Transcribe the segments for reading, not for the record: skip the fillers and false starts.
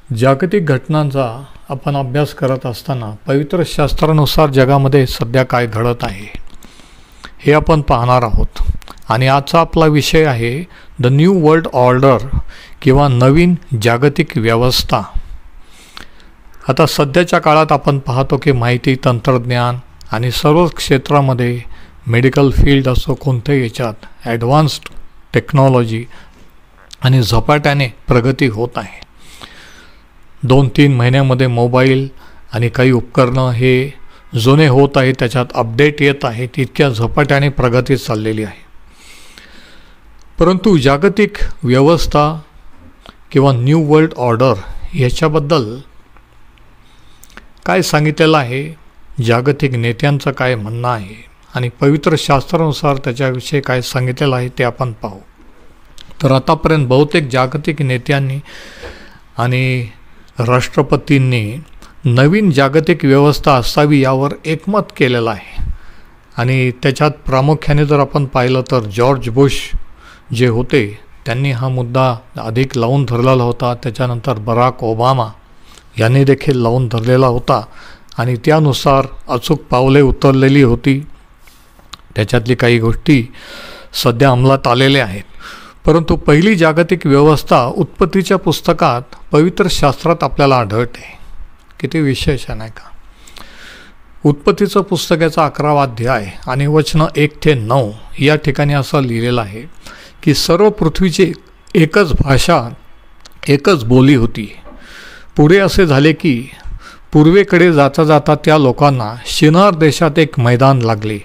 जागतिक घटनांचा आपण अभ्यास करत असताना पवित्र शास्त्रानुसार जगामध्ये सध्या काय घडत आहे हे आपण पाहणार आहोत. आणि आजचा आपला विषय आहे द न्यू वर्ल्ड ऑर्डर किंवा नवीन जागतिक व्यवस्था. आता सध्याच्या काळात आपण पाहतो की माहिती तंत्रज्ञान आणि सर्व क्षेत्रामध्ये मेडिकल फील्ड असो कोणत्याही याच्यात ॲडव्हान्स्ड टेक्नॉलॉजी आणि झपाट्याने प्रगती होत आहे. 2-3 महिन्यामध्ये मोबाईल आणि काही उपकरणं हे जुने होत आहे, त्याच्यात अपडेट येत आहे, तितक्या झपाट्याने प्रगती चाललेली आहे. परंतु जागतिक व्यवस्था किंवा न्यू वर्ल्ड ऑर्डर याच्याबद्दल काय सांगितलेलं आहे, जागतिक नेत्यांचं काय म्हणणं आहे आणि पवित्र शास्त्रानुसार त्याच्याविषयी काय सांगितलेलं आहे ते आपण पाहू. तर आतापर्यंत बहुतेक जागतिक नेत्यांनी आणि राष्ट्रपतींनी नवीन जागतिक व्यवस्था असावी यावर एकमत केलेलं आहे. आणि त्याच्यात प्रामुख्याने जर आपण पाहिलं तर जॉर्ज बुश जे होते त्यांनी हा मुद्दा अधिक लावून धरलेला होता. त्याच्यानंतर बराक ओबामा यांनी देखील लावून धरलेला होता आणि त्यानुसार अचूक पावले उचललेली होती. त्याच्यातली काही गोष्टी सध्या अंमलात आलेल्या आहेत. परंतु पहिली जागतिक व्यवस्था उत्पत्तीच्या पुस्तकात पवित्र शास्त्रात आपल्याला आढळते. किती विशेष आहे नाही का. उत्पत्तीचं पुस्तकाचा 11वा अध्याय आणि वचनं 1 ते 9 या ठिकाणी असं लिहिलेलं आहे की सर्व पृथ्वीची एकच भाषा एकच बोली होती. पुढे असे झाले की पूर्वेकडे जाता जाता त्या लोकांना शिनार देशात एक मैदान लागले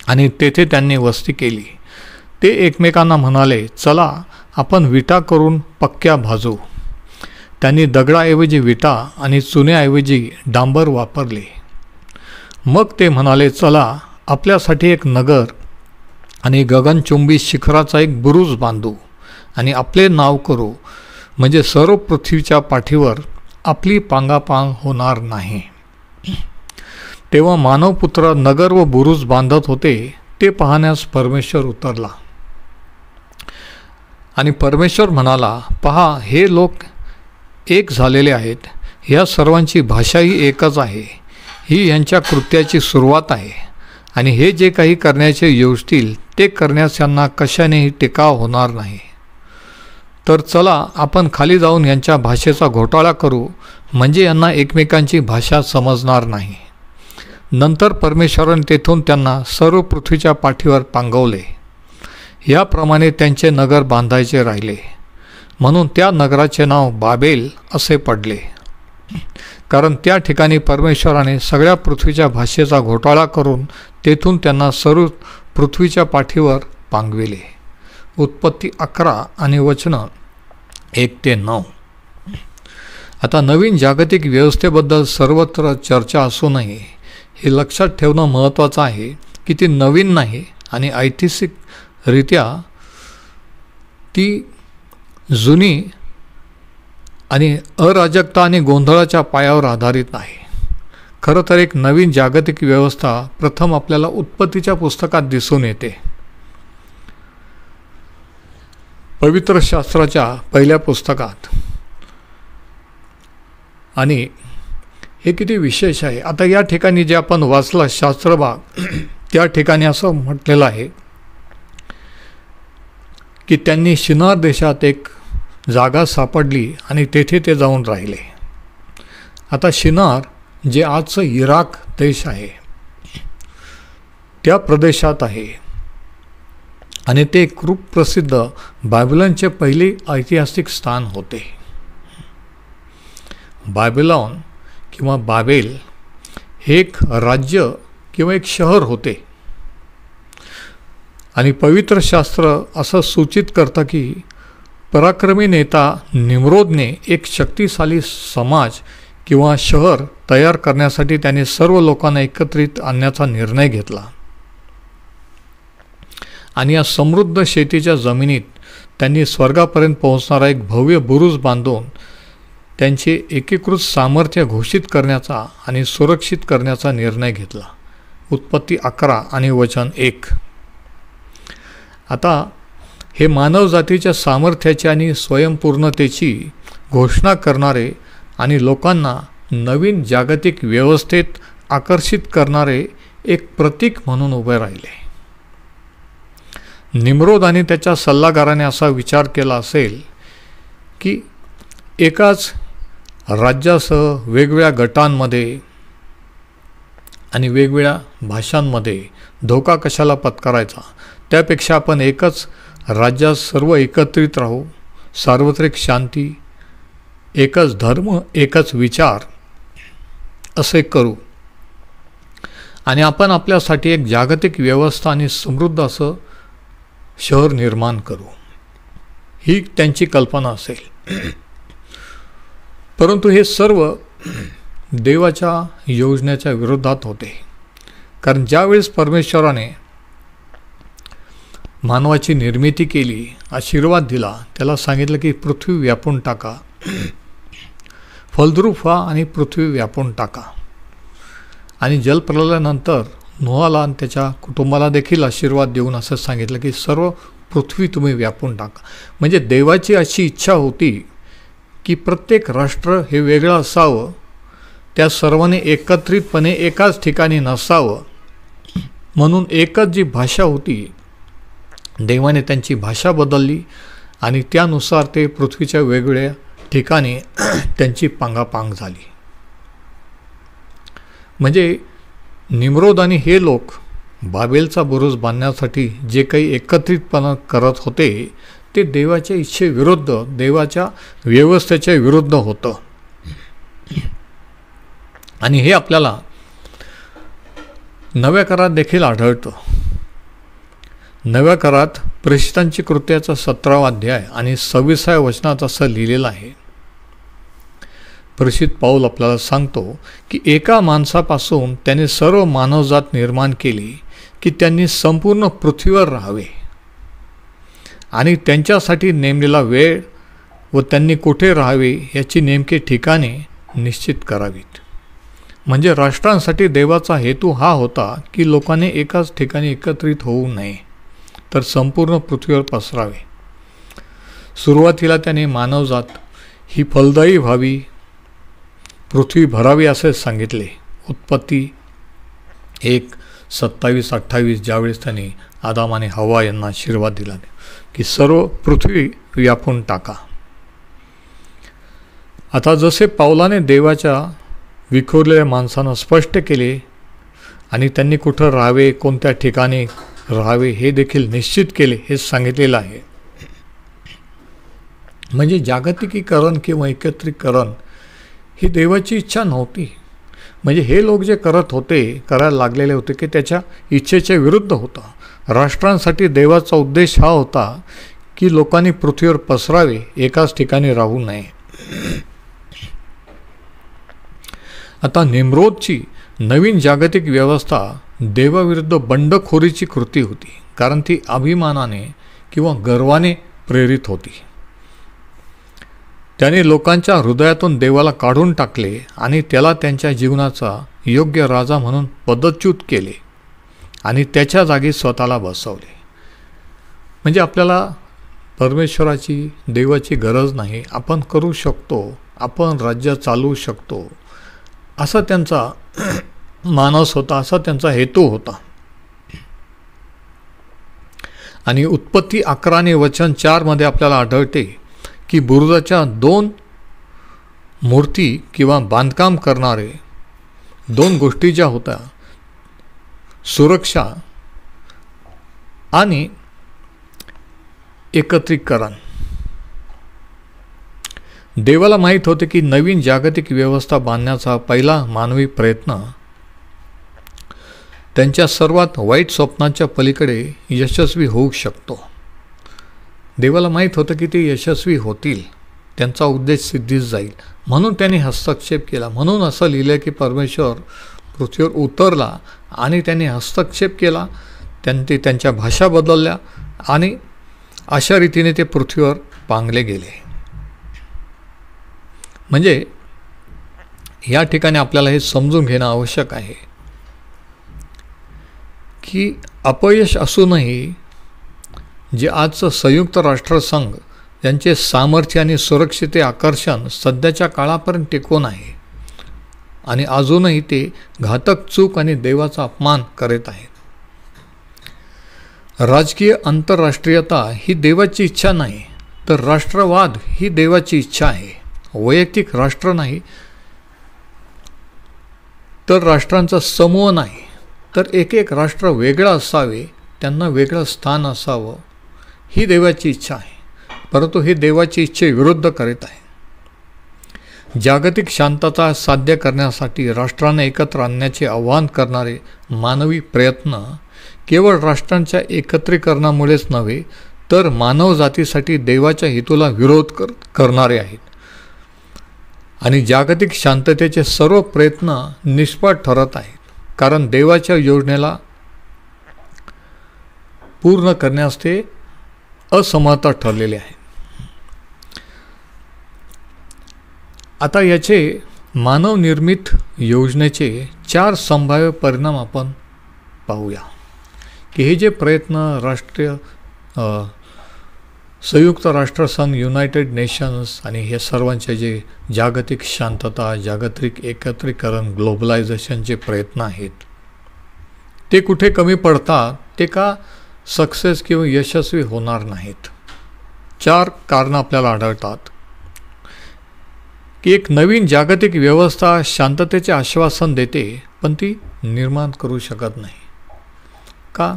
आणि तेथे त्यांनी वस्ती केली. ते एकमेकांना म्हणाले, चला आपण विटा करून पक्क्या भाजू. त्यांनी दगडाऐवजी विटा आणि चुन्याऐवजी डांबर वापरले. मग ते म्हणाले, चला आपल्यासाठी एक नगर आणि गगनचुंबी शिखराचा एक बुरुज बांधू आणि आपले नाव करू, म्हणजे सर्व पृथ्वीच्या पाठीवर आपली पांगापांग होणार नाही. तेव्हा मानवपुत्र नगर व बुरुज बांधत होते ते पाहण्यास परमेश्वर उतरला. आणि परमेश्वर म्हणाला, पहा हे लोक एक झालेले आहेत, ह्या सर्वांची भाषाही एकच आहे. ही यांच्या कृत्याची सुरुवात आहे आणि हे जे काही करण्याचे योजतील ते करण्यास यांना कशानेही टिकाव होणार नाही. तर चला आपण खाली जाऊन यांच्या भाषेचा घोटाळा करू, म्हणजे यांना एकमेकांची भाषा समजणार नाही. नंतर परमेश्वराने तेथून त्यांना सर्व पृथ्वीच्या पाठीवर पांगवले. याप्रमाणे त्यांचे नगर बांधायचे राहिले, म्हणून त्या नगराचे नाव बाबेल असे पडले, कारण त्या ठिकाणी परमेश्वराने सगळ्या पृथ्वीच्या भाषेचा घोटाळा करून तेथून त्यांना सर्व पृथ्वीच्या पाठीवर पांगविले. उत्पत्ती 11 आणि वचनं 1 ते 9. आता नवीन जागतिक व्यवस्थेबद्दल सर्वत्र चर्चा असूनही हे लक्षात ठेवणं महत्त्वाचं आहे की ती नवीन नाही आणि ऐतिहासिकरित्या ती जुनी आणि अराजकता आणि गोंधळाच्या पायावर आधारित आहे. खरं तर एक नवीन जागतिक व्यवस्था प्रथम आपल्याला उत्पत्तीच्या पुस्तकात दिसून येते. पवित्र शास्त्राच्या पहिल्या पुस्तकात. आणि हे किती विशेष आहे. आता या ठिकाणी जे आपण वाचलं शास्त्रभाग त्या ठिकाणी असं म्हटलेलं आहे की त्यांनी शिनार देशात एक जागा सापडली आणि तेथे ते जाऊन राहिले. आता शिनार जे आजचं इराक देश आहे त्या प्रदेशात आहे आणि ते खूप प्रसिद्ध बॅबिलॉनचे पहिले ऐतिहासिक स्थान होते. बॅबिलॉन किंवा बाबेल हे एक राज्य किंवा एक शहर होते. आणि पवित्र शास्त्र असं सूचित करतं की पराक्रमी नेता निम्रोदने एक शक्तिशाली समाज किंवा शहर तयार करण्यासाठी त्याने सर्व लोकांना एकत्रित आणण्याचा निर्णय घेतला. आणि या समृद्ध शेतीच्या जमिनीत त्यांनी स्वर्गापर्यंत पोहोचणारा एक भव्य बुरुज बांधून त्यांचे एकीकृत सामर्थ्य घोषित करण्याचा आणि सुरक्षित करण्याचा निर्णय घेतला. उत्पत्ती 11 आणि वचन 1. आता हे मानवजातीच्या सामर्थ्याची आणि स्वयंपूर्णतेची घोषणा करणारे आणि लोकांना नवीन जागतिक व्यवस्थेत आकर्षित करणारे एक प्रतीक म्हणून उभे राहिले. निम्रोद आणि त्याच्या सल्लागाराने असा विचार केला असेल की एकाच राज्यासह वेगवेगळ्या गटांमध्ये आणि वेगवेगळ्या भाषांमध्ये धोका कशाला पत्करायचा, त्यापेक्षा आपण एकच राज्यात सर्व एकत्रित राहू, सार्वत्रिक शांती, एकच धर्म, एकच विचार असे करू आणि आपण आपल्यासाठी एक जागतिक व्यवस्था आणि समृद्ध असं शहर निर्माण करू, ही त्यांची कल्पना असेल. परंतु हे सर्व देवाच्या योजनेच्या विरोधात होते. कारण ज्यावेळेस परमेश्वराने मानवाची निर्मिती केली, आशीर्वाद दिला, त्याला सांगितलं की पृथ्वी व्यापून टाका, फलद्रूप व्हा आणि पृथ्वी व्यापून टाका. आणि जलप्रलयानंतर नोहाला आणि त्याच्या कुटुंबाला देखील आशीर्वाद देऊन असं सांगितलं की सर्व पृथ्वी तुम्ही व्यापून टाका. म्हणजे देवाची अशी इच्छा होती की प्रत्येक राष्ट्र हे वेगळं असावं, त्या सर्वांनी एकत्रितपणे एकाच ठिकाणी नसावं. म्हणून एकच जी भाषा होती, देवाने त्यांची भाषा बदलली आणि त्यानुसार ते पृथ्वीच्या वेगवेगळ्या ठिकाणी त्यांची पांगापांग झाली. म्हणजे निम्रोद आणि हे लोक बाबेलचा बुरुज बांधण्यासाठी जे काही एकत्रितपणा करत होते ते देवाच्या इच्छेविरुद्ध, देवाच्या व्यवस्थेच्या विरुद्ध होतं. आणि हे आपल्याला नव्या करारात देखील आढळतं. नव्या करारात प्रेषितांची कृत्याचा 17वा अध्याय आणि 26व्या वचनात असं लिहिलेलं आहे. प्रेषित पाऊल आपल्याला सांगतो की एका माणसापासून त्याने सर्व मानवजात निर्माण केली की त्यांनी संपूर्ण पृथ्वीवर राहावे आणि त्यांच्यासाठी नेमलेला वेळ व त्यांनी कुठे राहावे याची नेमके ठिकाणे निश्चित करावीत. म्हणजे राष्ट्रांसाठी देवाचा हेतू हा होता की लोकांनी एकाच ठिकाणी एकत्रित होऊ नये, तर संपूर्ण पृथ्वीवर पसरावे. सुरुवातीला त्याने मानवजात ही फलदायी व्हावी, पृथ्वी भरावी असे सांगितले. उत्पत्ती 1:27-28 ज्यावेळेस त्याने आदाम आणि हवा यांना आशीर्वाद दिला की सर्व पृथ्वी व्यापून टाका. आता जसे पावलाने देवाच्या विखुरलेल्या माणसांना स्पष्ट केले आणि त्यांनी कुठं राहावे, कोणत्या ठिकाणी राहावे हे देखील निश्चित केले, हे सांगितलेलं आहे. म्हणजे जागतिकीकरण किंवा एकत्रीकरण ही देवाची इच्छा नव्हती. म्हणजे हे लोक जे करत होते, करायला लागलेले होते की त्याच्या इच्छेच्या विरुद्ध होता. राष्ट्रांसाठी देवाचा उद्देश हा होता की लोकांनी पृथ्वीवर पसरावे, एकाच ठिकाणी राहू नये. आता निम्रोदची नवीन जागतिक व्यवस्था देवाविरुद्ध बंडखोरीची कृती होती, कारण ती अभिमानाने किंवा गर्वाने प्रेरित होती. त्याने लोकांच्या हृदयातून देवाला काढून टाकले आणि त्याला त्यांच्या जीवनाचा योग्य राजा म्हणून पदच्युत केले आणि त्याच्या जागी स्वतःला बसवले. म्हणजे आपल्याला परमेश्वराची, देवाची गरज नाही, आपण करू शकतो, आपण राज्य चालवू शकतो, असा त्यांचा मानस होता, असा त्यांचा हेतू होता. आणि उत्पत्ती 11 वचन 4 मध्ये आपल्याला आढळते की बुरुजाच्या 2 मूर्ती किंवा बांधकाम करणारे 2 गोष्टी ज्या होत्या, सुरक्षा आणि एकत्रीकरण. देवाला माहीत होते की नवीन जागतिक व्यवस्था बांधण्याचा पहिला मानवी प्रयत्न त्यांच्या सर्वात वाईट स्वप्नांच्या पलीकडे यशस्वी होऊ शकतो. देवाला माहीत होतं की ते यशस्वी होतील, त्यांचा उद्देश सिद्धीस जाईल, म्हणून त्यांनी हस्तक्षेप केला. म्हणून असं लिहिलं की परमेश्वर पृथ्वीवर उतरला आणि त्यांनी हस्तक्षेप केला, त्यांनी त्यांच्या भाषा बदलल्या आणि अशा रीतीने ते पृथ्वीवर पांगले गेले. म्हणजे या ठिकाणी आपल्याला हे समजून घेणं आवश्यक आहे की अपयश असूनही जे आजचं संयुक्त राष्ट्रसंघ त्यांचे सामर्थ्य आणि सुरक्षिते आकर्षण सध्याच्या काळापर्यंत टिकून आहे आणि अजूनही ते घातक चूक आणि देवाचा अपमान करीत आहेत. राजकीय आंतरराष्ट्रीयता ही देवाची इच्छा नाही, तर राष्ट्रवाद ही देवाची इच्छा आहे. वैयक्तिक राष्ट्र नाही, तर राष्ट्रांचा समूह नाही, तर एक एक राष्ट्र वेगळं असावे, त्यांना वेगळं स्थान असावं, ही देवाची इच्छा आहे. परंतु हे देवाची इच्छेविरुद्ध करीत आहे. जागतिक शांतता साध्य करण्यासाठी राष्ट्रांना एकत्र आणण्याचे आवाहन करणारे मानवी प्रयत्न केवळ राष्ट्रांच्या एकत्रीकरणामुळेच नव्हे, तर मानवजातीसाठी देवाच्या हेतूला विरोध करणारे आहेत. आणि जागतिक शांततेचे सर्व प्रयत्न निष्फळ ठरत आहेत, कारण देवाच्या योजनेला पूर्ण करण्यास ते असमर्थ ठरलेले आहे. आता याचे मानवनिर्मित योजनेचे 4 संभाव्य परिणाम आपण पाहूया, की हे जे प्रयत्न संयुक्त राष्ट्रसंघ, युनायटेड नेशन्स आणि हे सर्वांचे जे जागतिक शांतता, जागतिक एकत्रीकरण, ग्लोबलायझेशनचे प्रयत्न आहेत, ते कुठे कमी पडतात, ते का सक्सेस किंवा यशस्वी होणार नाहीत. 4 कारणं आपल्याला आढळतात, की एक नवीन जागतिक व्यवस्था शांततेचे आश्वासन देते, पण ती निर्माण करू शकत नाही. का?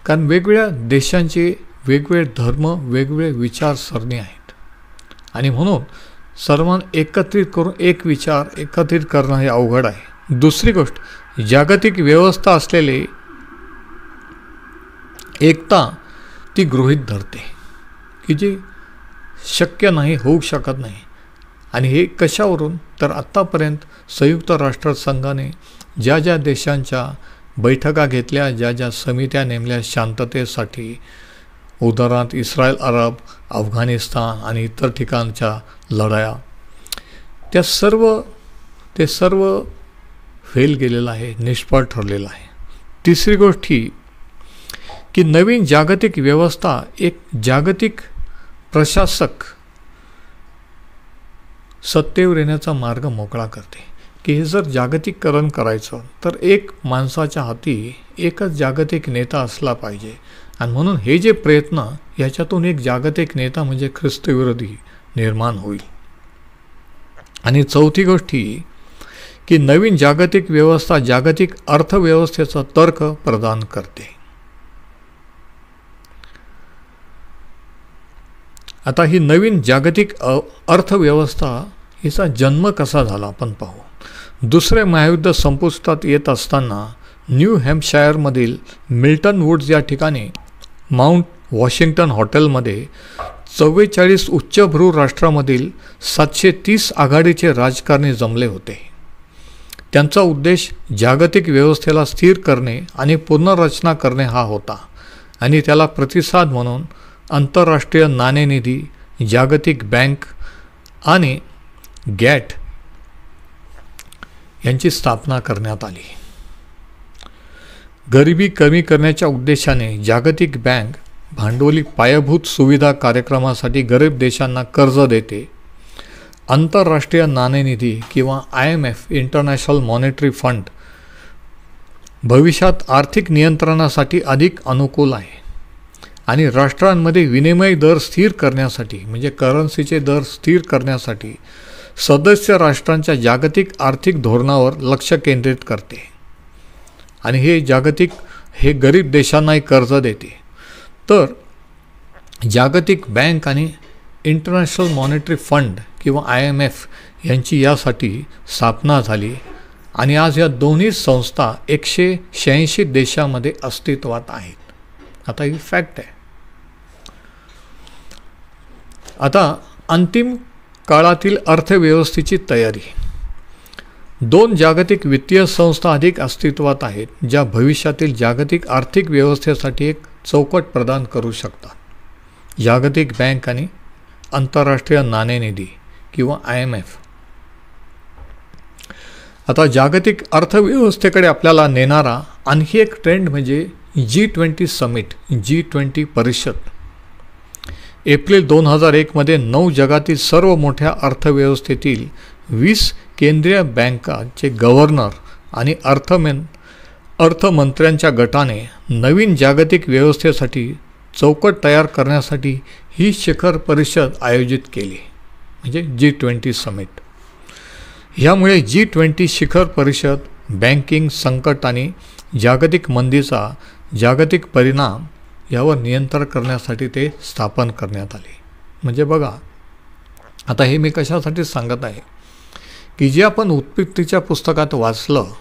कारण वेगवेगळ्या देशांचे वेगवेगळे धर्म, वेगवेगळे विचारसरणी आहेत आणि म्हणून सर्वांना एकत्रित करून एक विचार एकत्रित करणं हे अवघड आहे. दुसरी गोष्ट, जागतिक व्यवस्था असलेले एकता ती गृहीत धरते, की जी शक्य नाही, होऊ शकत नाही. आणि हे कशावरून? तर आत्तापर्यंत संयुक्त राष्ट्रसंघाने ज्या ज्या देशांच्या बैठका घेतल्या, ज्या ज्या समित्या नेमल्या शांततेसाठी, उदाहरणार्थ इस्रायल, अरब, अफगाणिस्तान आणि इतर ठिकाणच्या लढाया, ते सर्व फेल गेलेलं आहे, निष्फळ ठरलेलं आहे. तिसरी गोष्ट ही, की नवीन जागतिक व्यवस्था एक जागतिक प्रशासक सत्तेवर येण्याचा मार्ग मोकळा करते, की हे जर जागतिकीकरण करायचं तर एक माणसाच्या हाती एकच जागतिक नेता असला पाहिजे. आणि म्हणून हे जे प्रयत्न, याच्यातून एक जागतिक नेता म्हणजे ख्रिस्तविरोधी निर्माण होईल. आणि चौथी गोष्ट ही, की नवीन जागतिक व्यवस्था जागतिक अर्थव्यवस्थेचा तर्क प्रदान करते. आता ही नवीन जागतिक अर्थव्यवस्था हिचा जन्म कसा झाला आपण पाहू. दुसरे महायुद्ध संपुष्टात येत असताना न्यू हॅम्पशायरमधील मिल्टन वुड्स या ठिकाणी माउंट वॉशिंग्टन हॉटेलमध्ये 44 उच्चभ्रू राष्ट्रामधील 730 आघाडीचे राजकारणी जमले होते. त्यांचा उद्देश जागतिक व्यवस्थेला स्थिर करणे आणि पुनर्रचना करणे हा होता. आणि त्याला प्रतिसाद म्हणून आंतरराष्ट्रीय नाणेनिधी, जागतिक बँक आणि गॅट यांची स्थापना करण्यात आली. गरिबी कमी करण्याच्या उद्देशाने जागतिक बँक भांडवली पायाभूत सुविधा कार्यक्रमासाठी गरीब देशांना कर्ज देते. आंतरराष्ट्रीय नाणेनिधी किंवा IMF, इंटरनॅशनल मॉनिटरी फंड, भविष्यात आर्थिक नियंत्रणासाठी अधिक अनुकूल आहे. आणि राष्ट्रांमध्ये विनिमय दर स्थिर करण्यासाठी, म्हणजे करन्सीचे दर स्थिर करण्यासाठी सदस्य राष्ट्रांच्या जागतिक आर्थिक धोरणावर लक्ष केंद्रित करते. आणि हे गरीब देशांनाही कर्ज देते. तर जागतिक बँक आणि इंटरनॅशनल मॉनिटरी फंड किंवा IMF यांची यासाठी स्थापना झाली. आणि आज या दोन्ही संस्था 186 देशामध्ये अस्तित्वात आहेत. आता ही फॅक्ट आहे. आता अंतिम काळातील अर्थव्यवस्थेची तयारी. 2 जागतिक वित्तीय संस्था अधिक अस्तित्वात आहेत, ज्या भविष्यातील जागतिक आर्थिक व्यवस्थेसाठी एक चौकट प्रदान करू शकतात. जागतिक बँक आणि आंतरराष्ट्रीय नाणेनिधी किंवा IMF. आता जागतिक अर्थव्यवस्थेकडे आपल्याला नेणारा आणखी एक ट्रेंड म्हणजे G20 समिट, G20 परिषद. एप्रिल 2001मध्ये 9 जगातील सर्व मोठ्या अर्थव्यवस्थेतील 20 केंद्रीय बँकांचे गव्हर्नर आणि अर्थमंत्र्यांच्या गटाने नवीन जागतिक व्यवस्थेसाठी चौकट तयार करण्यासाठी ही शिखर परिषद आयोजित केली, म्हणजे G20 समिट. ह्यामुळे G20 शिखर परिषद बँकिंग संकट आणि जागतिक मंदीचा जागतिक परिणाम यावर नियंत्रण करण्यासाठी ते स्थापन करण्यात आले. म्हणजे बघा, आता हे मी कशासाठी सांगत आहे की जे आपण उत्पत्तीच्या पुस्तकात वाचलं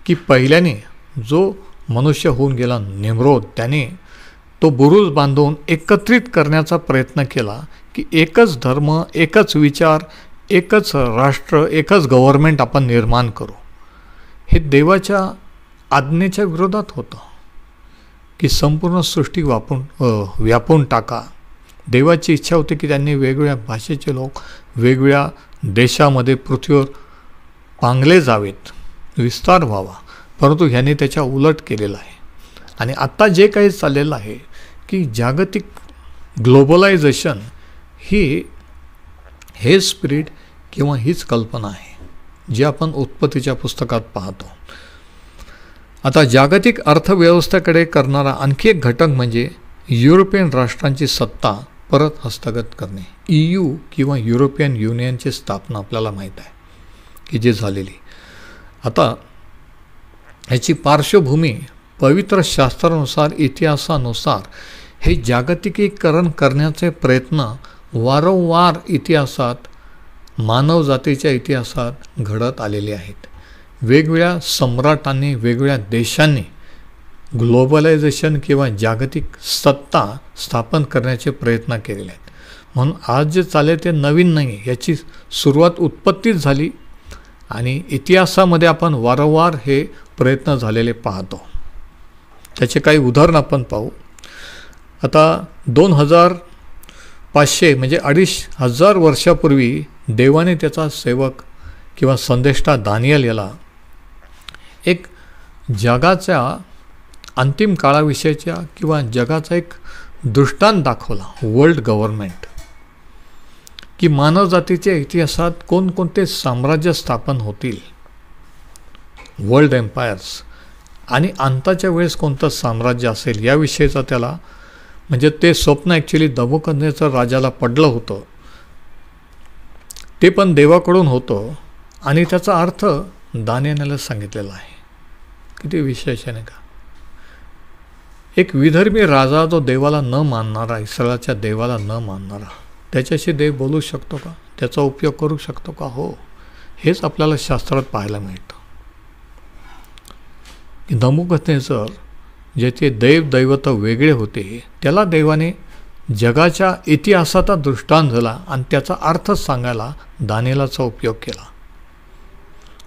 की पहिल्याने जो मनुष्य होऊन गेला निम्रोद, त्याने तो बुरुज बांधून एकत्रित करण्याचा प्रयत्न केला की एकच धर्म, एकच विचार, एकच राष्ट्र, एकच गव्हर्नमेंट आपण निर्माण करू. हे देवाच्या आज्ञेच्या विरोधात होतं की संपूर्ण सृष्टी व्यापून टाका. देवाची इच्छा होती की त्यांनी वेगवेगळ्या भाषेचे लोक वेगवेगळ्या देशामध्ये पृथ्वीवर पांगले जावेत, विस्तार व्हावा, परंतु ह्याने त्याच्या उलट केलेलं आहे. आणि आत्ता जे काही चाललेलं आहे की जागतिक ग्लोबलायझेशन हे स्पिरिट किंवा हीच कल्पना आहे जी आपण उत्पत्तीच्या पुस्तकात पाहतो. आता जागतिक अर्थव्यवस्थेकडे करणारा आणखी एक घटक म्हणजे युरोपियन राष्ट्रांची सत्ता परत हस्तगत करणे. EU किंवा युरोपियन युनियनची स्थापना आपल्याला माहीत आहे की जे झालेली. आता ह्याची पार्श्वभूमी पवित्र शास्त्रानुसार, इतिहासानुसार हे जागतिकीकरण करण्याचे प्रयत्न वारंवार इतिहासात, मानवजातीच्या इतिहासात घडत आलेले आहेत. वेगवेगळ्या सम्राटांनी, वेगवेगळ्या देशांनी ग्लोबलायझेशन किंवा जागतिक सत्ता स्थापन करण्याचे प्रयत्न केलेले आहेत. म्हणून आज जे चालले ते नवीन नाही, याची सुरुवात उत्पत्तीच झाली आणि इतिहासामध्ये आपण वारंवार हे प्रयत्न झालेले पाहतो. त्याचे काही उदाहरण आपण पाहू. आता 2500 म्हणजे 2500 वर्षापूर्वी देवाने त्याचा सेवक किंवा संदेष्टा दानियल याला एक जगाच्या अंतिम काळाविषयीच्या किंवा जगाचा एक दृष्टांत दाखवला, वर्ल्ड गव्हर्नमेंट, की मानवजातीच्या इतिहासात कोणकोणते साम्राज्य स्थापन होतील, वर्ल्ड एम्पायर्स, आणि अंताच्या वेळेस कोणतं साम्राज्य असेल याविषयीचा त्याला, म्हणजे ते स्वप्न ॲक्च्युली नबुकदनेस्सर राजाला पडलं होतं, ते पण देवाकडून होतं आणि त्याचा अर्थ दानिएलला सांगितलेला आहे. किती विशेष आहे का. एक विधर्मी राजा, जो देवाला न मानणारा, इस्रायलच्या देवाला न मानणारा, त्याच्याशी देव बोलू शकतो का, त्याचा उपयोग करू शकतो का? हो, हेच आपल्याला शास्त्रात पाहायला मिळतं. नबुकदनेस्सर ज्याचे दैवत वेगळे होते, त्याला देवाने जगाच्या इतिहासाचा दृष्टांत झाला आणि त्याचा अर्थ सांगायला दानिएलाचा उपयोग केला.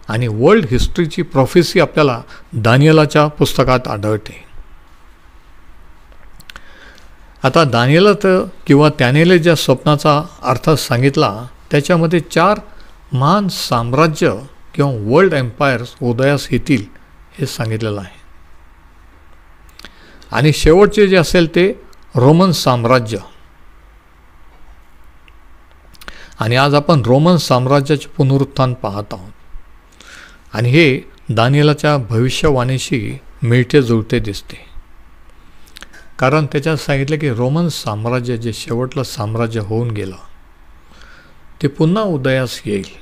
आणि वर्ल्ड हिस्ट्रीची प्रोफेसी आपल्याला दानिएलाच्या पुस्तकात आढळते. आता दानिएलाचं किंवा त्याने ज्या स्वप्नाचा अर्थ सांगितला त्याच्यामध्ये 4 महान साम्राज्य किंवा वर्ल्ड एम्पायर्स उदयास येतील हे सांगितलेलं आहे. आणि शेवटचे जे असेल ते रोमन साम्राज्य. आणि आज आपण रोमन साम्राज्याचे पुनरुत्थान पाहत आहोत. आणि हे दानिएलाच्या भविष्यवाणीशी मिळते जुळते दिसते, कारण त्याच्यात सांगितलं की रोमन साम्राज्य, जे शेवटलं साम्राज्य होऊन गेलं, ते पुन्हा उदयास येईल.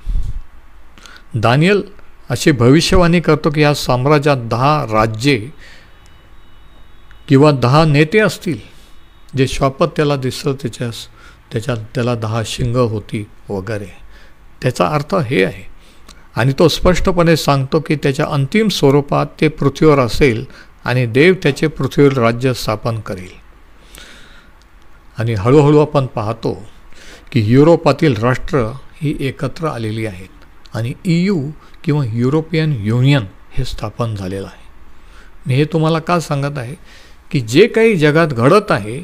दानिएल अशी भविष्यवाणी करतो की या साम्राज्यात 10 राज्ये किंवा 10 नेते असतील, जे श्वापत त्याला दिसतं, त्याच्यात त्याला 10 शिंग होती वगैरे. त्याचा अर्थ हे आहे. आणि तो स्पष्टपणे सांगतो की त्याच्या अंतिम स्वरूपात ते पृथ्वीवर असेल आणि देव त्याचे पृथ्वीवर राज्य स्थापन करेल. आणि हळूहळू आपण पाहतो की युरोपातील राष्ट्र ही एकत्र आलेली आहेत आणि EU किंवा युरोपियन युनियन हे स्थापन झालेलं आहे. मी हे तुम्हाला का सांगत आहे की जे काही जगात घडत आहे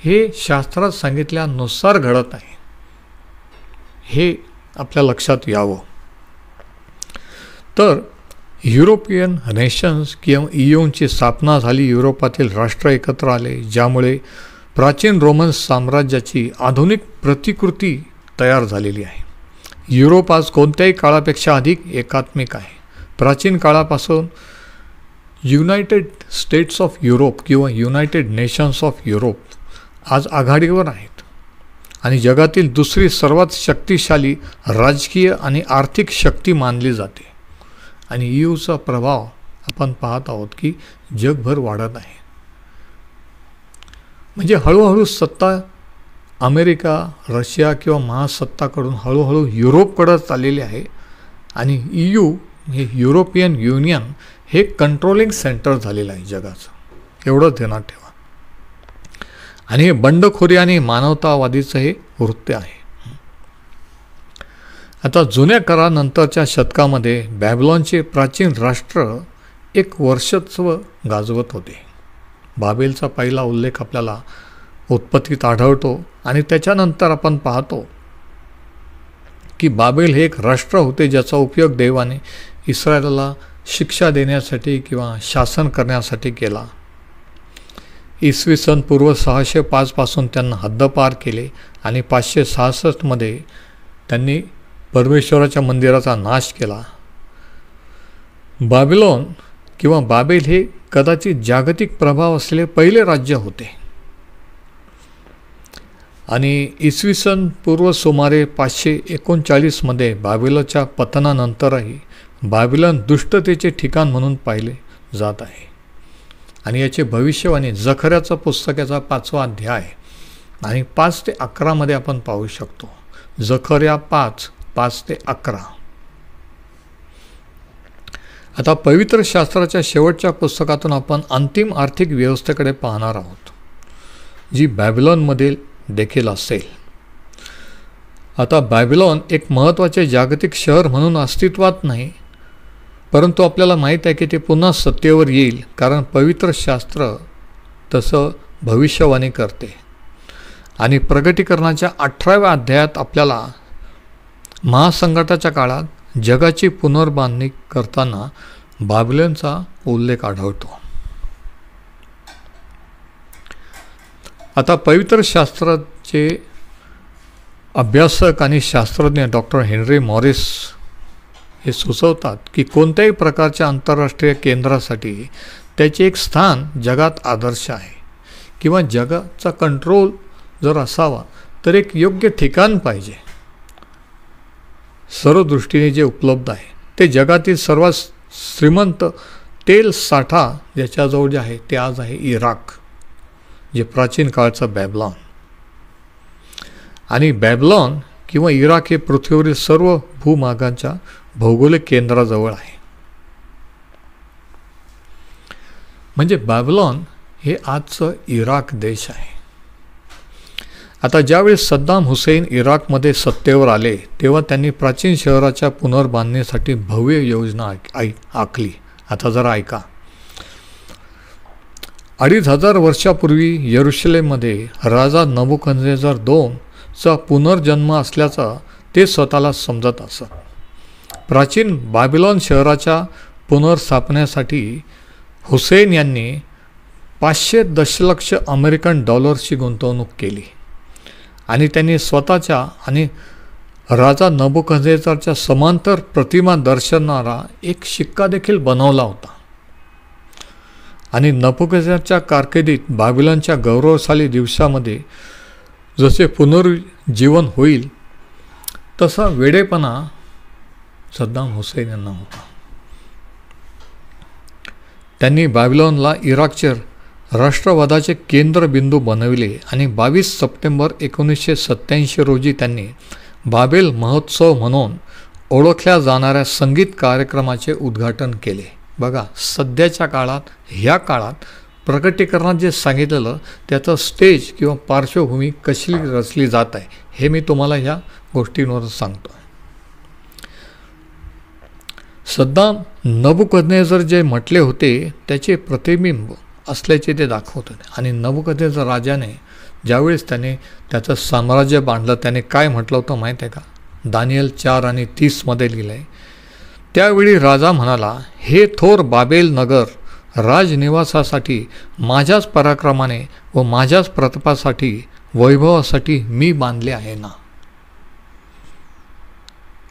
हे शास्त्रात सांगितल्यानुसार घडत आहे, हे आपल्या लक्षात यावं. तर युरोपियन नेशन्स किंवा EUची स्थापना झाली, युरोपातील राष्ट्र एकत्र आले, ज्यामुळे प्राचीन रोमन साम्राज्याची आधुनिक प्रतिकृती तयार झालेली आहे. युरोप आज कोणत्याही काळापेक्षा अधिक एकात्मिक आहे. प्राचीन काळापासून युनायटेड स्टेट्स ऑफ युरोप किंवा युनायटेड नेशन्स ऑफ युरोप आज आघाडीवर आहेत आणि जगातील दुसरी सर्वात शक्तिशाली राजकीय आणि आर्थिक शक्ती मानली जाते. आणि ईयूचा प्रभाव आपण पाहत आहोत की जगभर वाढत आहे. म्हणजे हळूहळू सत्ता अमेरिका, रशिया किंवा महासत्ताकडून हळूहळू युरोपकडे चाललेली आहे. आणि EU हे युरोपियन युनियन हे कंट्रोलिंग सेंटर झालेलं आहे जगाचं. एवढं ध्यानात ठेवा. आणि हे बंडखोरी आणि मानवतावादीचं हे वृत्त आहे. आता जुन्या काळानंतरच्या शतकामध्ये बॅबिलॉनचे प्राचीन राष्ट्र एक वर्षत्व गाजवत होते. बाबेलचा पहिला उल्लेख आपल्याला उत्पत्तीत आढळतो आणि त्याच्यानंतर आपण पाहतो की बाबेल हे एक राष्ट्र होते ज्याचा उपयोग देवाने इस्रायलला शिक्षा देण्यासाठी किंवा शासन करण्यासाठी केला. इसवी सन पूर्व 605 पासून त्यांना हद्दपार केले आणि 566 त्यांनी परमेश्वराच्या मंदिराचा नाश केला. बाबिलोन किंवा बाबेल हे कदाचित जागतिक प्रभाव असलेले पहिले राज्य होते. आणि इसवी सन पूर्व सुमारे 539 बाबिलोनच्या पतनानंतरही बाबिलोन दुष्टतेचे ठिकाण म्हणून पाहिले जात आहे. आणि याचे भविष्यवाणी जखर्याचा पुस्तकाचा 5वा अध्याय आणि 5 ते 11 आपण पाहू शकतो. जखर्या 5 ते 11. आता पवित्र शास्त्राच्या शेवटच्या पुस्तकातून आपण अंतिम आर्थिक व्यवस्थेकडे पाहणार आहोत जी बॅबिलॉनमध्ये देखील असेल. आता बॅबिलॉन एक महत्त्वाचे जागतिक शहर म्हणून अस्तित्वात नाही, परंतु आपल्याला माहीत आहे की ते पुन्हा सत्तेवर येईल, कारण पवित्र शास्त्र तसं भविष्यवाणी करते. आणि प्रगटीकरणाच्या 18व्या अध्यायात आपल्याला महासंकटाच्या काळात जगाची पुनर्बांधणी करताना बाबिलोनचा उल्लेख आढळतो. आता पवित्र शास्त्राचे अभ्यासक आणि शास्त्रज्ञ डॉक्टर हेनरी मॉरिस हे सुचवतात की कोणत्याही प्रकारच्या आंतरराष्ट्रीय केंद्रासाठी त्याचे एक स्थान जगात आदर्श आहे किंवा जगाचा कंट्रोल जर असावा तर एक योग्य ठिकाण पाहिजे. सर्व दृष्टीने जे उपलब्ध आहे ते जगातील सर्वात श्रीमंत तेल साठा ज्याच्याजवळ जे आहे ते आज आहे इराक, जे प्राचीन काळचं बॅबिलॉन. आणि बॅबिलॉन किंवा इराक हे पृथ्वीवरील सर्व भूभागांच्या भौगोलिक केंद्राजवळ आहे. म्हणजे बॅबिलॉन हे आजचं इराक देश आहे. आता ज्यावेळी सद्दाम हुसेन इराकमध्ये सत्तेवर आले तेव्हा त्यांनी प्राचीन शहराच्या पुनर्बांधणीसाठी भव्य योजना आखली. आता जरा ऐका. 2500 वर्षापूर्वी यरुशलेममध्ये राजा नबुकदनेस्सर II पुनर्जन्म असल्याचा ते स्वतःला समजत असत. प्राचीन बाबिलॉन शहराच्या पुनर्स्थापनेसाठी हुसेन यांनी 500 दशलक्ष अमेरिकन डॉलर्सची गुंतवणूक केली आणि त्यांनी स्वतःच्या आणि राजा नबुकदनेस्सरच्या समांतर प्रतिमा दर्शवणारा एक शिक्का देखील बनवला होता. आणि नबुकदनेस्सरच्या कारकिर्दीत बाबिलोनच्या गौरवशाली दिवसामध्ये जसे पुनरुज्जीवन होईल तसा वेडेपणा सद्दाम हुसेन यांना होता. त्यांनी बाबिलोनला इराकचे राष्ट्रवादाचे केंद्रबिंदू बनविले आणि 22 सप्टेंबर 1987 रोजी त्यांनी बाबेल महोत्सव म्हणून ओळखल्या जाणाऱ्या संगीत कार्यक्रमाचे उद्घाटन केले. बघा, सध्याच्या काळात ह्या काळात प्रकटीकरणात जे सांगितलेलं त्याचं स्टेज किंवा पार्श्वभूमी कशी रचली जात आहे हे मी तुम्हाला ह्या गोष्टींवर सांगतो. सद्दाम नबुकदनेस्सर जे म्हटले होते त्याचे प्रतिबिंब असल्याचे ते दाखवत होते. आणि नबुकदनेस्सर राजाने ज्यावेळेस त्याने त्याचं साम्राज्य बांधलं त्याने काय म्हटलं होतं माहीत आहे का? दानियल 4 आणि 30 लिहिलं आहे. त्यावेळी राजा म्हणाला, हे थोर बाबेल नगर राजनिवासासाठी, माझ्याच पराक्रमाने व माझ्याच प्रतापासाठी, वैभवासाठी मी बांधले आहे ना.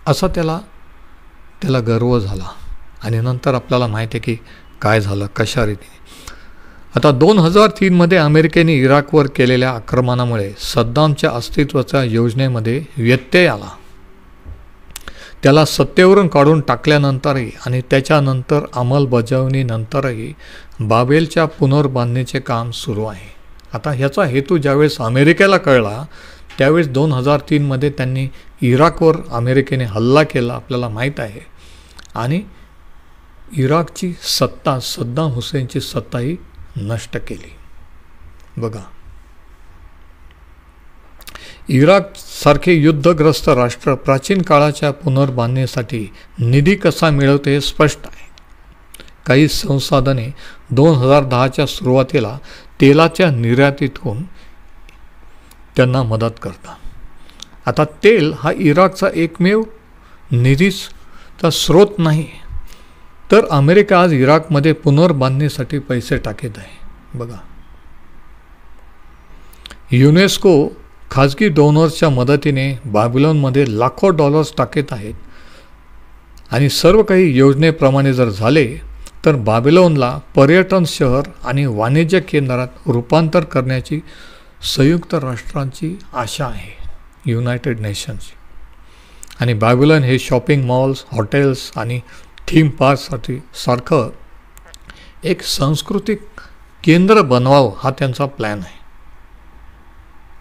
असा त्याला गर्व झाला. आणि नंतर आपल्याला माहिती आहे की काय झालं, कशा रीतीने. आता 2003 अमेरिकेने इराकवर केलेल्या आक्रमणामुळे सद्दामच्या अस्तित्वाच्या योजनेमध्ये व्यत्यय आला. त्याला सत्तेवरून काढून टाकल्यानंतरही आणि त्याच्यानंतर अंमलबजावणीनंतरही बाबेलच्या पुनर्बांधणीचे काम सुरू आहे. आता ह्याचा हेतू ज्यावेळेस अमेरिकेला कळला त्यावेळेस 2003 त्यांनी इराकवर अमेरिकेने हल्ला केला, आपल्याला माहीत आहे. आणि इराकची सत्ता, सद्दाम हुसेनची सत्ताही नष्ट केली. बघा, इराकसारखे युद्धग्रस्त राष्ट्र प्राचीन काळाच्या पुनर्बांधणीसाठी निधी कसा मिळवते हे स्पष्ट आहे. काही संसाधने 2010च्या सुरुवातीला तेलाच्या निर्यातीतून त्यांना मदत करतात. आता तेल हा इराकचा एकमेव निधीचा स्रोत नाही, तर अमेरिका आज इराकमध्ये पुनर्बांधणीसाठी पैसे टाकत आहे. बघा, युनेस्को खाजगी डोनर्सच्या मदतीने बॅबिलॉनमध्ये लाखो डॉलर्स टाकत आहेत. आणि सर्व काही योजनेप्रमाणे जर झाले तर बॅबिलॉनला पर्यटन शहर आणि वाणिज्य केंद्रात रूपांतर करण्याची संयुक्त राष्ट्रांची आशा आहे, युनायटेड नेशन्सची. आणि बॅबिलॉन हे शॉपिंग मॉल्स, हॉटेल्स आणि थीम पार्कसाठी सारखं एक सांस्कृतिक केंद्र बनवावं हा त्यांचा प्लॅन आहे.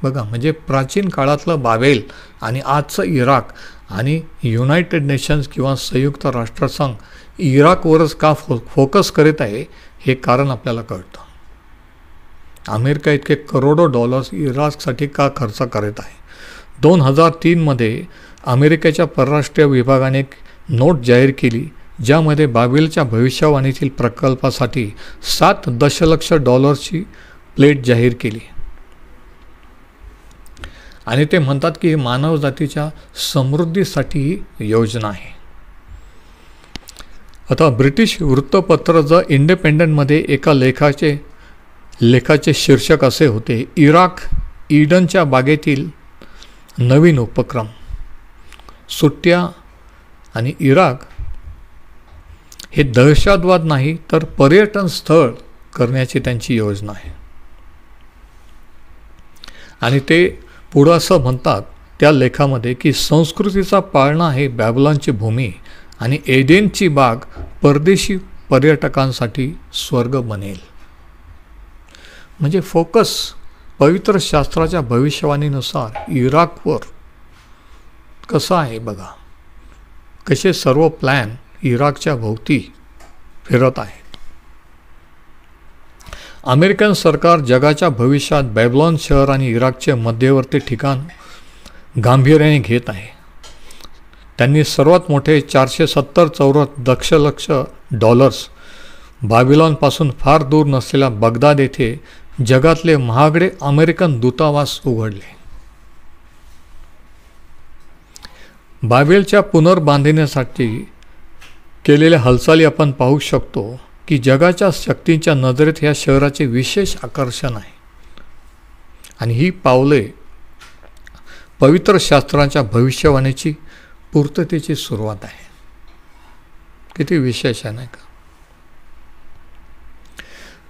बघा, म्हणजे प्राचीन काळातलं बाबेल आणि आजचं इराक आणि युनायटेड नेशन्स किंवा संयुक्त राष्ट्रसंघ इराकवरच का फोकस करीत आहे हे कारण आपल्याला कळतं. अमेरिका इतके करोडो डॉलर्स इराकसाठी का खर्च करत आहे. 2003 अमेरिकेच्या परराष्ट्र विभागाने एक नोट जाहीर केली ज्यामध्ये बाबेलच्या भविष्यवाणीतील प्रकल्पासाठी 7 दशलक्ष डॉलर्सची प्लेट जाहीर केली. आणि ते म्हणतात की मानवजातीच्या समृद्धीसाठी ही योजना आहे. आता ब्रिटिश वृत्तपत्र द इंडिपेंडंटमध्ये एका लेखाचे शीर्षक असे होते, इराक ईडनच्या बागेतील नवीन उपक्रम. सुट्ट्या आणि इराक हे दहशतवाद नाही तर पर्यटन स्थळ करण्याची त्यांची योजना आहे. आणि ते पुढं असं म्हणतात त्या लेखामध्ये की संस्कृतीचा पाळणा आहे बॅबिलॉनची भूमी आणि एडेनची बाग परदेशी पर्यटकांसाठी स्वर्ग बनेल. म्हणजे फोकस पवित्र शास्त्राच्या भविष्यवाणीनुसार इराकवर कसं आहे. बघा, कसे सर्व प्लॅन इराकच्या भोवती फिरत आहेत. अमेरिकन सरकार जगाच्या भविष्यात बॅबिलॉन शहर आणि इराकचे मध्यवर्ती ठिकाण गांभीर्याने घेत आहे. त्यांनी सर्वात मोठे 470 चौरस दशलक्ष डॉलर्स बॅबिलॉनपासून फार दूर नसलेल्या बगदाद येथे जगातले महागडे अमेरिकन दूतावास उघडले. बाबेलच्या पुनर्बांधणीसाठी केलेल्या हालचाली आपण पाहू शकतो की जगाच्या शक्तींच्या नजरेत ह्या शहराचे विशेष आकर्षण आहे. आणि ही पावले पवित्र शास्त्राच्या भविष्यवाणीची पूर्ततेची सुरुवात आहे. किती विशेष आहे नाही का.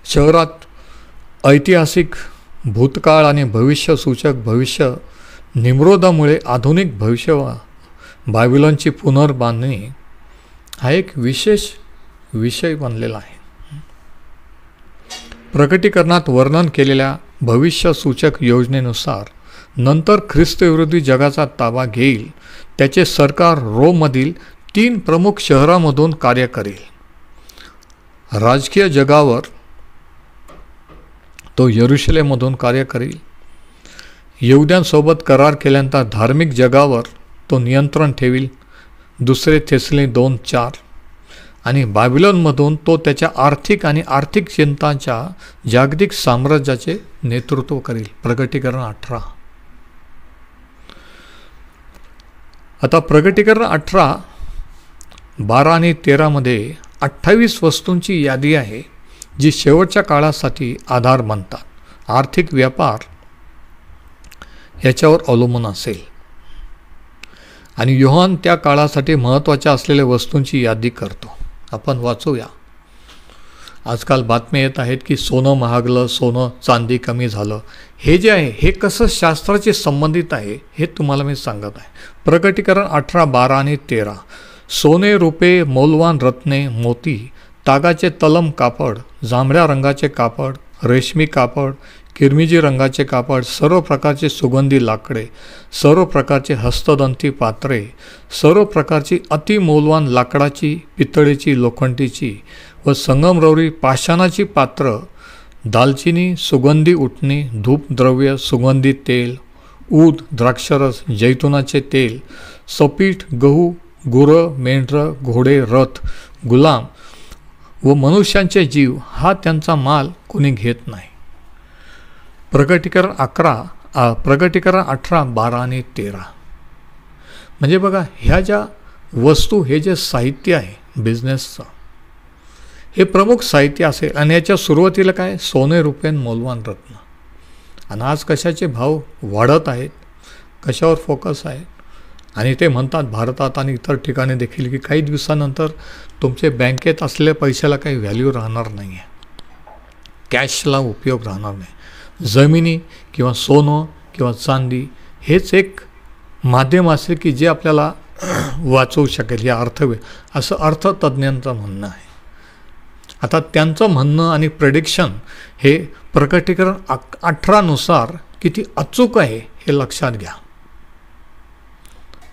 शहरात ऐतिहासिक भूतकाळ आणि भविष्यसूचक भविष्य निम्रोदामुळे आधुनिक बॅबिलॉनची पुनर्बांधणी हा एक विशेष विषय बनलेला आहे. प्रकटीकरणात वर्णन केलेल्या भविष्यसूचक योजनेनुसार नंतर ख्रिस्तविरोधी जगाचा ताबा घेईल त्याचे सरकार रोममधील 3 प्रमुख शहरांमधून कार्य करेल. राजकीय जगावर तो यरुशलेममधून कार्य करेल. यहुद्यांसोबत करार केल्यानंतर धार्मिक जगावर तो नियंत्रण ठेवील. 2 थेसलोनिके 2:4. आणि बॅबिलॉनमधून तो त्याच्या आर्थिक चिंतांच्या जागतिक साम्राज्याचे नेतृत्व करेल. प्रकटीकरण 18. आता प्रकटीकरण 18:12 आणि 13 28 वस्तूंची यादी आहे जी शेवटच्या काळासाठी आधार बनतात. आर्थिक व्यापार याच्यावर अवलंबून असेल. आणि योहान त्या काळासाठी महत्त्वाच्या असलेल्या वस्तूंची यादी करतो. आपण वाचूया. आजकाल बातम्या येत आहेत की सोनं महागलं, सोनं चांदी कमी झालं. हे जे आहे हे कसं शास्त्राशी संबंधित आहे हे तुम्हाला मी सांगत आहे. प्रकटीकरण 18, 12 आणि 13. सोने, रुपे, मौल्यवान रत्ने, मोती, तागाचे तलम कापड, जांभळ्या रंगाचे कापड, रेशमी कापड, किरमिजी रंगाचे कापड, सर्व प्रकारचे सुगंधी लाकडे, सर्व प्रकारचे हस्तदंती पात्रे, सर्व प्रकारची अतिमौल्यवान लाकडाची, पितळेची, लोखंडीची व संगमरवरी पाषाणाची पात्र, दालचिनी, सुगंधी उटणी, धूपद्रव्य, सुगंधी तेल, ऊद, द्राक्षरस, जैतुनाचे तेल, सपीठ, गहू, गुरं, मेंढरं, घोडे, रथ, गुलाम व मनुष्यांचे जीव हा त्यांचा माल कोणी घेत नाही. प्रकटीकरण 18, 12 आणि 13. म्हणजे बघा, ह्या ज्या वस्तू, हे जे साहित्य आहे बिझनेसचं, हे प्रमुख साहित्य असेल. आणि याच्या सुरुवातीला काय, सोने, रुपये, मौल्यवान रत्न. आणि आज कशाचे भाव वाढत आहेत, कशावर फोकस आहे. आणि ते म्हणतात भारतात आणि इतर ठिकाणी देखील की काही दिवसानंतर तुमचे बँकेत असलेल्या पैशाला काही व्हॅल्यू राहणार नाही आहे, कॅशला उपयोग राहणार नाही. जमिनी किंवा सोनं किंवा चांदी हेच एक माध्यम असेल की जे आपल्याला वाचवू शकेल या असं अर्थतज्ज्ञांचं म्हणणं आहे. आता त्यांचं म्हणणं आणि प्रेडिक्शन हे प्रकटीकरण 18 नुसार किती अचूक आहे हे लक्षात घ्या.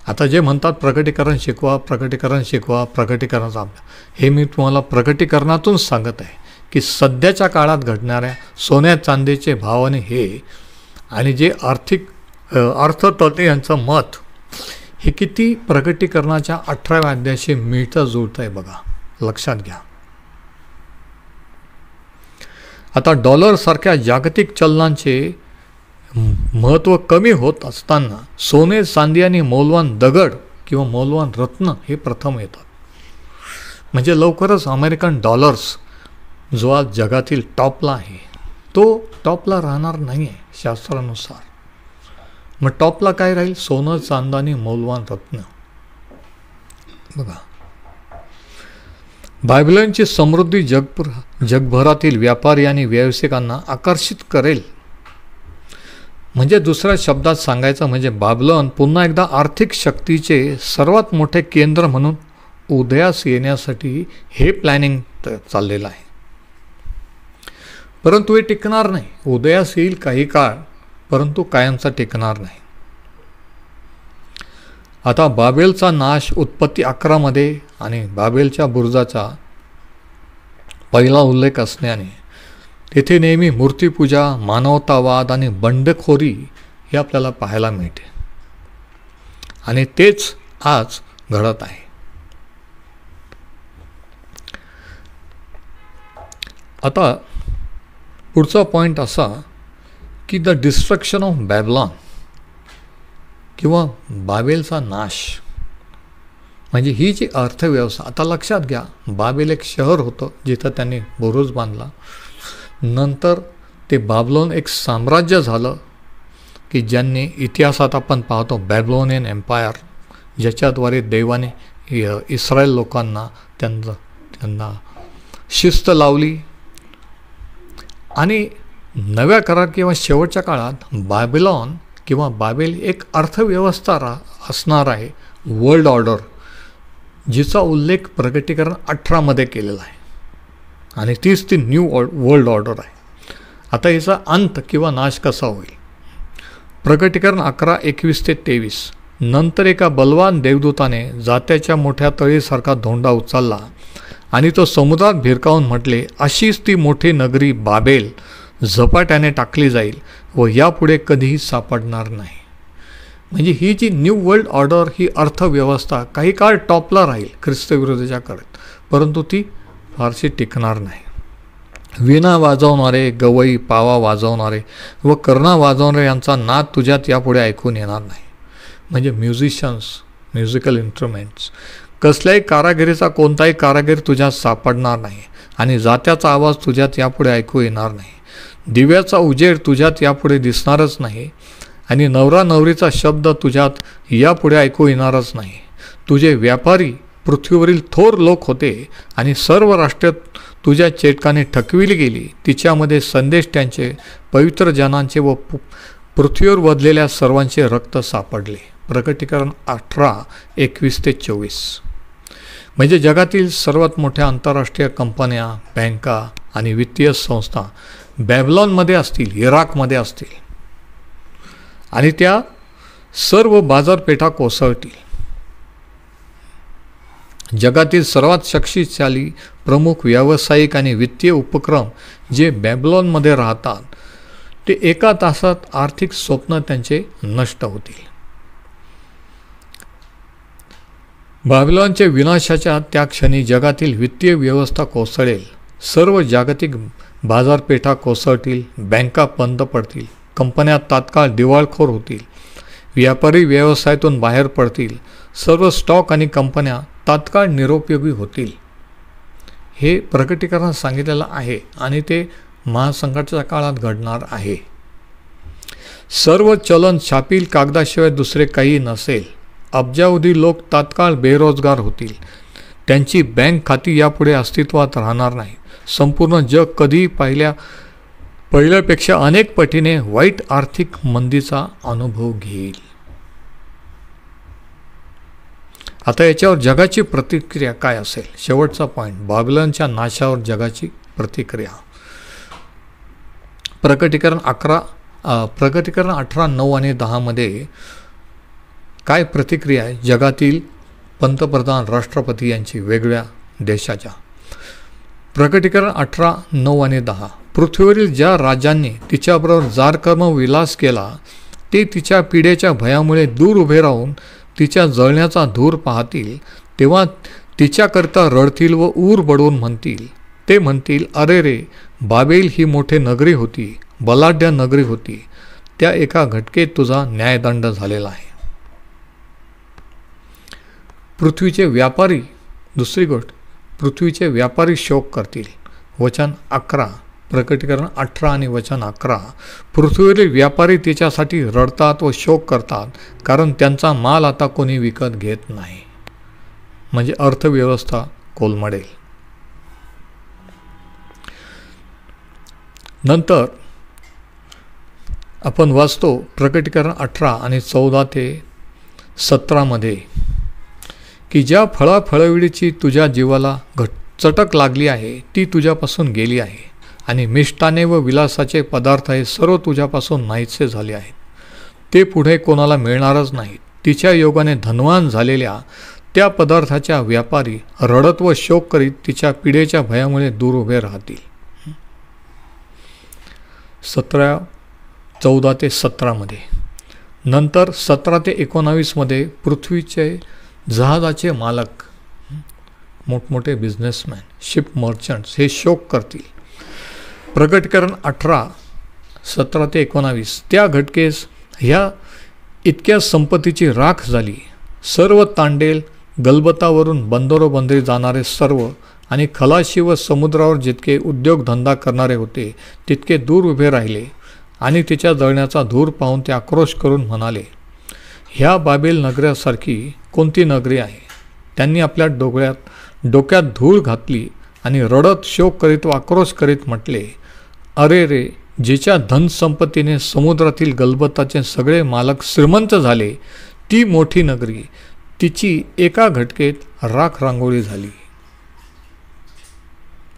आता जे म्हणतात प्रकटीकरण शिकवा, प्रकटीकरण शिकवा, प्रकटीकरणाचा अभ्यास, हे मी तुम्हाला प्रकटीकरणातून सांगत आहे की सध्याच्या काळात घडणाऱ्या सोन्या चांदीचे भाव आणि हे आणि जे अर्थतज्ज्ञ यांचं मत हे किती प्रकटीकरणाच्या 18व्या अध्यायाशी मिळतं जुळतं आहे बघा, लक्षात घ्या. आता डॉलरसारख्या जागतिक चलनांचे महत्त्व कमी होत असताना सोने, चांदी आणि मौल्यवान दगड किंवा मौल्यवान रत्न हे प्रथम येतात. म्हणजे लवकरच अमेरिकन डॉलर्स जो आज जगातील टॉपला आहे तो टॉपला राहणार नाही आहे शास्त्रानुसार. मग टॉपला काय राहील, सोनं, चांदी आणि मौल्यवान रत्न. बघा, बायबलची समृद्धी जगभरातील व्यापारी आणि व्यावसायिकांना आकर्षित करेल. म्हणजे दुसऱ्या शब्दात सांगायचं म्हणजे बाबलोन पुन्हा एकदा आर्थिक शक्तीचे सर्वात मोठे केंद्र म्हणून उदयास येण्यासाठी हे प्लॅनिंग चाललेलं आहे. परंतु हे टिकणार नाही. उदयास येईल काही काळ, परंतु कायमचा टिकणार नाही. आता बाबेलचा नाश उत्पत्ती 11 मध्ये आणि बाबेलच्या बुरुजाचा पहिला उल्लेख असण्याने तेथे नेहमी मूर्तीपूजा, मानवतावाद आणि बंडखोरी हे आपल्याला पाहायला मिळते. आणि तेच आज घडत आहे. आता पुढचा पॉईंट असा की द डिस्ट्रक्शन ऑफ बॅबलॉन किंवा बाबेलचा नाश. म्हणजे ही जी अर्थव्यवस्था, आता लक्षात घ्या, बाबेल एक शहर होतं जिथं त्यांनी बुरुज बांधला. नंतर ते बाबलोन एक साम्राज्य झालं की ज्यांनी इतिहासात आपण पाहतो बॅबलोनियन एम्पायर, ज्याच्याद्वारे देवाने इस्रायल लोकांना त्यांना शिस्त लावली. आणि नव्या करार किंवा शेवटच्या काळात बॅबिलॉन किंवा बाबेल एक अर्थव्यवस्था असणार आहे, वर्ल्ड ऑर्डर, जिचा उल्लेख प्रकटीकरण 18 मध्ये केलेला आहे. आणि तीच ती न्यू वर्ल्ड ऑर्डर आहे. आता याचा अंत किंवा नाश कसा होईल. प्रकटीकरण 11, 21 ते 23. नंतर एका बलवान देवदूताने जात्याच्या मोठ्या तळीसारखा धोंडा उचलला आणि तो समुद्रात भिरकावून म्हटले, अशीच ती मोठी नगरी बाबेल झपाट्याने टाकली जाईल व यापुढे कधीही सापडणार नाही. म्हणजे ही जी न्यू वर्ल्ड ऑर्डर, ही अर्थव्यवस्था काही काळ टॉपला राहील ख्रिस्तविरोधाच्या काळात, परंतु ती फारशी टिकणार नाही. वीणा वाजवणारे, गवई, पावा वाजवणारे व कर्णा वाजवणारे यांचा नाद तुझ्यात यापुढे ऐकून येणार नाही. म्हणजे म्युझिशियन्स, म्युझिकल इन्स्ट्रुमेंट्स, कसल्याही कारागिरीचा कोणताही कारागीर तुझ्यात सापडणार नाही. आणि जात्याचा आवाज तुझ्यात यापुढे ऐकू येणार नाही. दिव्याचा उजेड तुझ्यात यापुढे दिसणारच नाही आणि नवरा नवरीचा शब्द तुझ्यात यापुढे ऐकू येणारच नाही. तुझे व्यापारी पृथ्वीवरील थोर लोक होते आणि सर्व राष्ट्रे तुझ्या चेटकाने ठकविली गेली. तिच्यामध्ये संदेश त्यांचे पवित्र जनांचे व पृथ्वीवर वधलेल्या सर्वांचे रक्त सापडले. प्रकटीकरण 18:21-24. म्हणजे जगातील सर्वात मोठ्या आंतरराष्ट्रीय कंपन्या, बँका आणि वित्तीय संस्था बॅबलॉनमध्ये असतील, इराकमध्ये असतील आणि त्या सर्व बाजारपेठा कोसळतील. जगातील सर्वात शक्तिशाली प्रमुख व्यावसायिक आणि वित्तीय उपक्रम जे बॅबलॉनमध्ये राहतात ते एका तासात आर्थिक स्वप्न त्यांचे नष्ट होतील. बॅबलॉनच्या विनाशाच्या त्या क्षणी जगातील वित्तीय व्यवस्था कोसळेल. सर्व जागतिक बाजारपेठा कोसळतील, बँका बंद पडतील, कंपन्या तात्काळ दिवाळखोर होतील, व्यापारी व्यवसायातून बाहेर पडतील, सर्व स्टॉक आणि कंपन्या तात्काळ निरुपयोगी होतील. हे प्रकटीकरणात सांगितलेलं आहे आणि ते महासंकटाच्या काळात घडणार आहे. सर्व चलन छापील कागदाशिवाय दुसरे काही नसेल. अब्जावधी लोक तात्काळ बेरोजगार होतील. त्यांची बँक खाती यापुढे अस्तित्वात राहणार नाही. संपूर्ण जग कधी पहिल्यापेक्षा अनेक पटीने वाईट आर्थिक मंदीचा अनुभव घेईल. आता याच्यावर जगाची प्रतिक्रिया काय असेल? शेवटचा पॉईंट, बॅबलॉनच्या नाशावर जगाची प्रतिक्रिया. प्रकटीकरण 18:9 आणि 10 मध्ये काय प्रतिक्रिया आहे जगातील पंतप्रधान, राष्ट्रपती यांची वेगळ्या देशाच्या? प्रकटीकरण 18:9 आणि 10. पृथ्वीवरील ज्या राजांनी तिच्याबरोबर जारकर्म विलास केला ते तिच्या पिढेच्या भयामुळे दूर उभे राहून तिच्या जळण्याचा धूर पाहतील, तेव्हा तिच्याकरता रडतील व ऊर बडवून म्हणतील. ते म्हणतील, अरे रे, बाबेल ही मोठे नगरी होती, बलाढ्य नगरी होती, त्या एका घटकेत तुझा न्यायदंड झालेला आहे. पृथ्वीचे व्यापारी, दुसरी गोष्ट, पृथ्वीचे व्यापारी शोक करतील. वचन 11, प्रकटीकरण 18 आणि वचन 11. पृथ्वीवरील व्यापारी तिच्यासाठी रडतात व शोक करतात, कारण त्यांचा माल आता कोणी विकत घेत नाही. म्हणजे अर्थव्यवस्था कोलमडेल. नंतर आपण वाचतो प्रकटीकरण 18 आणि 14-17 मध्ये की ज्या फळाफळविडीची तुझ्या जीवाला चटक लागली आहे ती तुझ्यापासून गेली आहे आणि मिष्टाने व विलासाचे पदार्थ हे सर्व तुझ्यापासून नाहीसे झाले आहेत. ते पुढे कोणाला मिळणारच नाहीत. तिच्या योगाने धनवान झालेल्या त्या पदार्थाच्या व्यापारी रडत व शोक करीत तिच्या पिढेच्या भयामुळे दूर उभे राहतील. 14 मध्ये. नंतर 17-19 मध्ये पृथ्वीचे जहाजाचे मालक, मोठमोठे बिझनेसमॅन, शिप मर्चंट्स हे शोक करतील. प्रकटीकरण 18, 17-19. त्या घटकेस ह्या इतक्या संपत्तीची राख झाली. सर्व तांडेल, गलबतावरून बंदरोबंदरी जाणारे सर्व आणि खलाशी व समुद्रावर जितके उद्योगधंदा करणारे होते तितके दूर उभे राहिले आणि तिच्या जळण्याचा धूर पाहून ते आक्रोश करून म्हणाले, ह्या बाबेल नगरासारखी कोणती नगरी आहे? त्यांनी आपल्या डोक्यात धूळ घातली आणि रडत शोक करीत व आक्रोश करीत म्हटले, अरे रे, जिच्या धनसंपत्तीने समुद्रातील गलबताचे सगळे मालक श्रीमंत झाले, ती मोठी नगरी, तिची एका घटकेत राख रांगोळी झाली.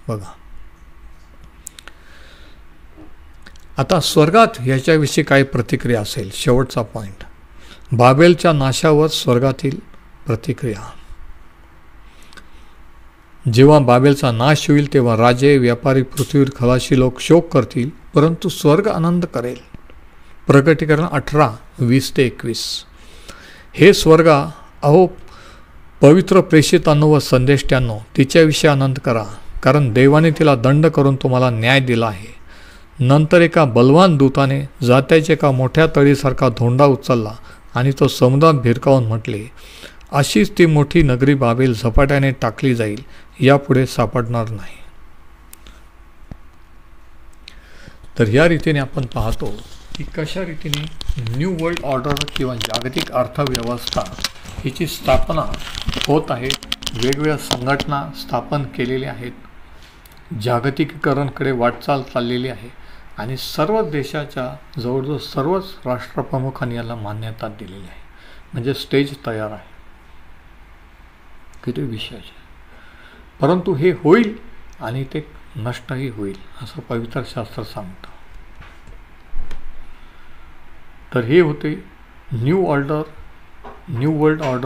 बघा, आता स्वर्गात ह्याच्याविषयी काय प्रतिक्रिया असेल? शेवटचा पॉईंट, बाबेलच्या नाशावर स्वर्गातील प्रतिक्रिया. जेव्हा बाबेलचा नाश होईल तेव्हा राजे, व्यापारी, पृथ्वीवर खलाशी लोक शोक करतील, परंतु स्वर्ग आनंद करेल. प्रकटीकरण 18, 20-21. हे स्वर्गा, अहो पवित्र प्रेषितांनो व संदेष्ट्यांनो, तिच्याविषयी आनंद करा, कारण देवाने तिला दंड करून तुम्हाला न्याय दिला आहे. नंतर एका बलवान दूताने जात्याच्या एका मोठ्या तळीसारखा धोंडा उचलला आणि तो समुद्रात भिरकावून म्हटले, अशीच ती मोठी नगरी बाबेल झपाट्याने टाकली जाईल, यापुढे सापडणार नाही. तर या रीतीने आपण पाहतो की कशा रीतीने न्यू वर्ल्ड ऑर्डर किंवा जागतिक अर्थव्यवस्था हिची स्थापना होत आहे. वेगवेगळ्या संघटना स्थापन केलेल्या आहेत. जागतिकीकरणकडे वाटचाल चाललेली आहे आणि सर्व देशाच्या जवळजवळ सर्वच राष्ट्रप्रमुखांनी याला मान्यता दिलेली आहे. म्हणजे स्टेज तयार आहे. किती विशेष आहे. परंतु हे होईल आणि ते नष्टही होईल असं पवित्र शास्त्र सांगतं. तर हे होते न्यू वर्ल्ड ऑर्डर